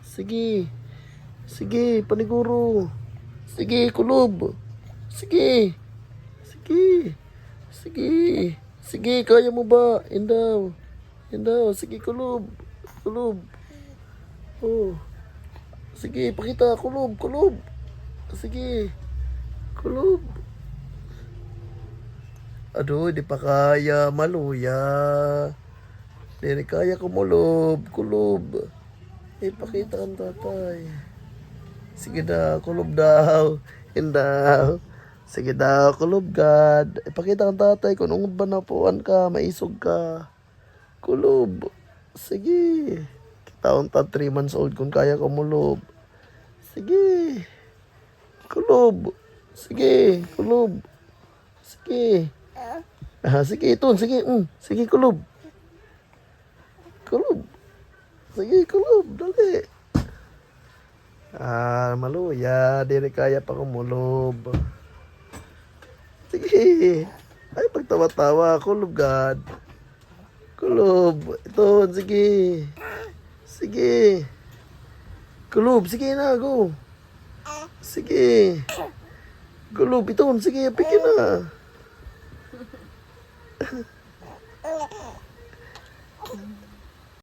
Sige. Sige, paniguro. Sige, kulob. Sige. Sige. Sige. Sige, kaya mo ba? Indaw. Indaw. Sige, kulob. Kulob. Oh. Sige, pakita. Kulob. Kulob. Sige. Kulob. Aduh, di pa kaya. Maluya. Di rin kaya kumulob. Kulob. Ipakita ang tatay. Sige daw, kulob daw. Indaw. Sige daw, kulob God. Ipakita ang tatay kung nung ba napuan ka, maisog ka. Kulob. Sige. Taon ta 3 months old kung kaya kumulob. Sige. Kulob. Sige, kulob. Sige. Sige, ito. Sige, sige, kulob. Kulob. Sige, kulob. Dali. Maluya. Di rin kaya pa kumulob. Sige. Ay, pagtawa-tawa. Kulob, God. Kulob. Ito, sige. Sige. Kulob, sige na, go. Sige. Kulob, ito, sige, pikin na.